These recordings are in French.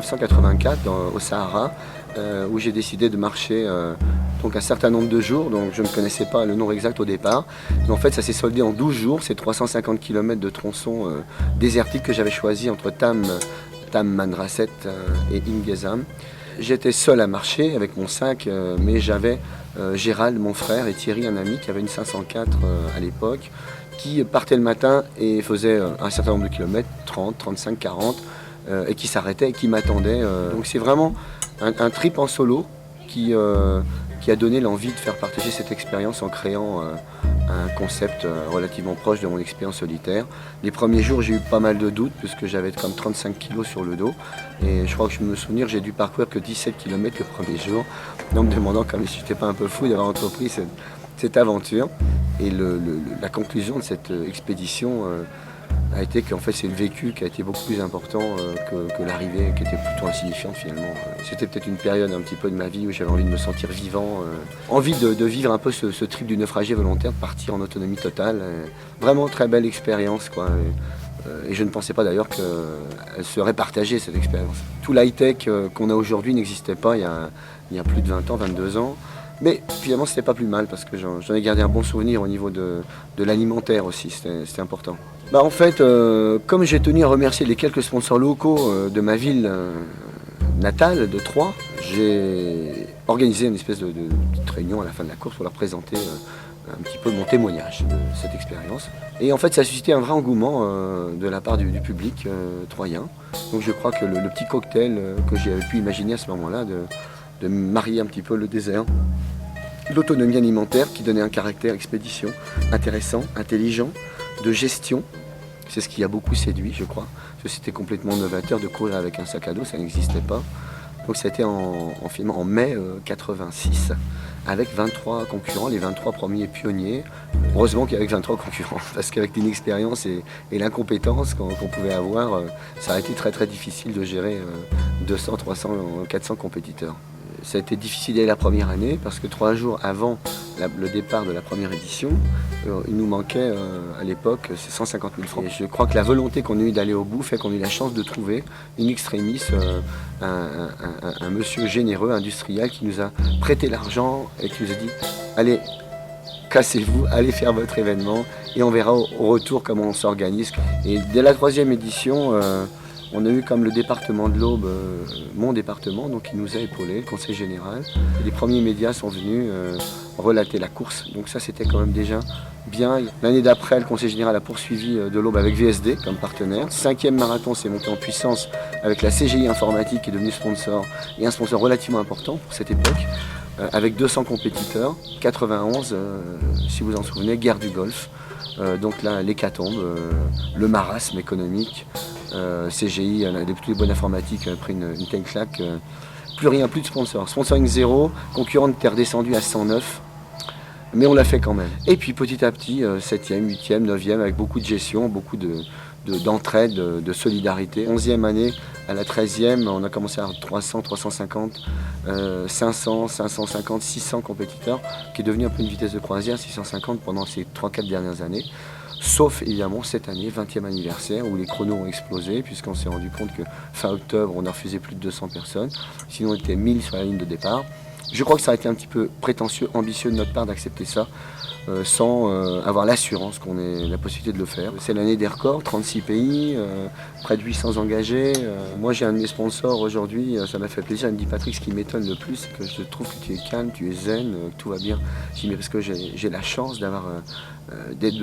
1984 au Sahara, où j'ai décidé de marcher donc un certain nombre de jours. Donc je ne connaissais pas le nombre exact au départ, mais en fait ça s'est soldé en 12 jours, c'est 350 km de tronçons désertiques que j'avais choisi entre Manrasset et Ingezam. J'étais seul à marcher avec mon sac, mais j'avais Gérald, mon frère, et Thierry, un ami qui avait une 504 à l'époque, qui partait le matin et faisait un certain nombre de kilomètres, 30, 35, 40, et qui s'arrêtait et qui m'attendait. Donc c'est vraiment un trip en solo qui a donné l'envie de faire partager cette expérience en créant un concept relativement proche de mon expérience solitaire. Les premiers jours, j'ai eu pas mal de doutes puisque j'avais comme 35 kilos sur le dos. Et je crois que je me souviens, j'ai dû parcourir que 17 km le premier jour, en me demandant comme si je n'étais pas un peu fou d'avoir entrepris cette aventure. Et la conclusion de cette expédition a été qu'en fait c'est le vécu qui a été beaucoup plus important que l'arrivée qui était plutôt insignifiante finalement. C'était peut-être une période un petit peu de ma vie où j'avais envie de me sentir vivant, envie de vivre un peu ce trip du naufragé volontaire, de partir en autonomie totale. Vraiment très belle expérience quoi. Et je ne pensais pas d'ailleurs qu'elle serait partagée cette expérience. Tout l'high-tech qu'on a aujourd'hui n'existait pas il y a plus de 20 ans, 22 ans. Mais finalement c'était pas plus mal parce que j'en ai gardé un bon souvenir au niveau de l'alimentaire aussi, c'était important. En fait, comme j'ai tenu à remercier les quelques sponsors locaux de ma ville natale de Troyes, j'ai organisé une espèce de petite réunion à la fin de la course pour leur présenter un petit peu mon témoignage de cette expérience. Et en fait ça a suscité un vrai engouement de la part du public troyen. Donc je crois que le petit cocktail que j'ai pu imaginer à ce moment-là de marier un petit peu le désert, l'autonomie alimentaire qui donnait un caractère expédition intéressant, intelligent, de gestion. C'est ce qui a beaucoup séduit, je crois. Parce que c'était complètement novateur de courir avec un sac à dos, ça n'existait pas. Donc c'était en mai 86, avec 23 concurrents, les 23 premiers pionniers. Heureusement qu'il y avait 23 concurrents, parce qu'avec l'inexpérience et l'incompétence qu'on pouvait avoir, ça a été très très difficile de gérer 200, 300, 400 compétiteurs. Ça a été difficile dès la première année parce que 3 jours avant le départ de la première édition, il nous manquait à l'époque 150 000 francs. Et je crois que la volonté qu'on a eue d'aller au bout fait qu'on a eu la chance de trouver in extremis un monsieur généreux, industriel qui nous a prêté l'argent et qui nous a dit « Allez, cassez-vous, allez faire votre événement et on verra au retour comment on s'organise ». Et dès la 3e édition, on a eu comme le département de l'Aube, mon département, donc qui nous a épaulés, le conseil général. Et les premiers médias sont venus relater la course, donc ça c'était quand même déjà bien. L'année d'après, le conseil général a poursuivi de l'Aube avec VSD comme partenaire. 5e marathon s'est monté en puissance avec la CGI Informatique qui est devenue sponsor, et un sponsor relativement important pour cette époque, avec 200 compétiteurs, 91, si vous en souvenez, guerre du Golfe. Donc là, l'hécatombe, le marasme économique, CGI, toutes les bonnes informatiques a pris une telle claque. Plus rien, plus de sponsors. Sponsoring zéro, concurrent était redescendu à 109, mais on l'a fait quand même. Et puis petit à petit, 7e, 8e, 9e, avec beaucoup de gestion, beaucoup d'entraide, de solidarité. 11e année, à la 13e, on a commencé à 300, 350, 500, 550, 600 compétiteurs, qui est devenu un peu une vitesse de croisière, 650 pendant ces 3-4 dernières années. Sauf évidemment cette année, 20e anniversaire, où les chronos ont explosé, puisqu'on s'est rendu compte que fin octobre, on a refusé plus de 200 personnes. Sinon, on était 1000 sur la ligne de départ. Je crois que ça a été un petit peu prétentieux, ambitieux de notre part d'accepter ça, sans avoir l'assurance qu'on ait la possibilité de le faire. C'est l'année des records, 36 pays, près de 800 engagés. Moi j'ai un de mes sponsors aujourd'hui, ça m'a fait plaisir, il me dit Patrick, ce qui m'étonne le plus, c'est que je trouve que tu es calme, tu es zen, que tout va bien. Je dis mais parce que j'ai la chance de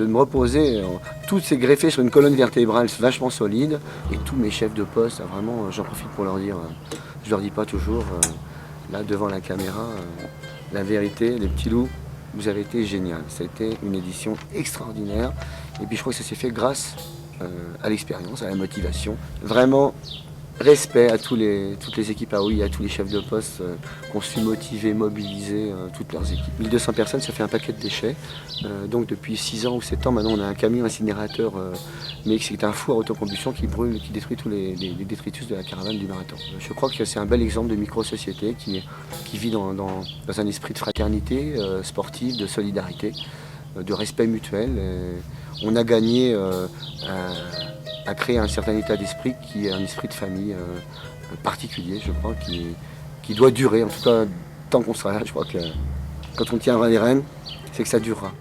me reposer, tout s'est greffé sur une colonne vertébrale vachement solide, et tous mes chefs de poste, vraiment, j'en profite pour leur dire, je leur dis pas toujours, là devant la caméra, la vérité, les petits loups, vous avez été génial. Ça a été une édition extraordinaire. Et puis je crois que ça s'est fait grâce à l'expérience, à la motivation. Vraiment, respect à toutes les équipes AOI, à tous les chefs de poste qui ont su motiver, mobiliser toutes leurs équipes. 1200 personnes, ça fait un paquet de déchets. Donc depuis 6 ans ou 7 ans, maintenant on a un camion incinérateur, mais c'est un four à autocombustion qui brûle, qui détruit tous les détritus de la caravane du marathon. Je crois que c'est un bel exemple de micro-société qui vit dans un esprit de fraternité sportive, de solidarité, de respect mutuel. On a gagné à créer un certain état d'esprit qui est un esprit de famille particulier, je crois, qui doit durer, en tout cas tant qu'on sera là. Je crois que quand on tiendra les rênes, c'est que ça durera.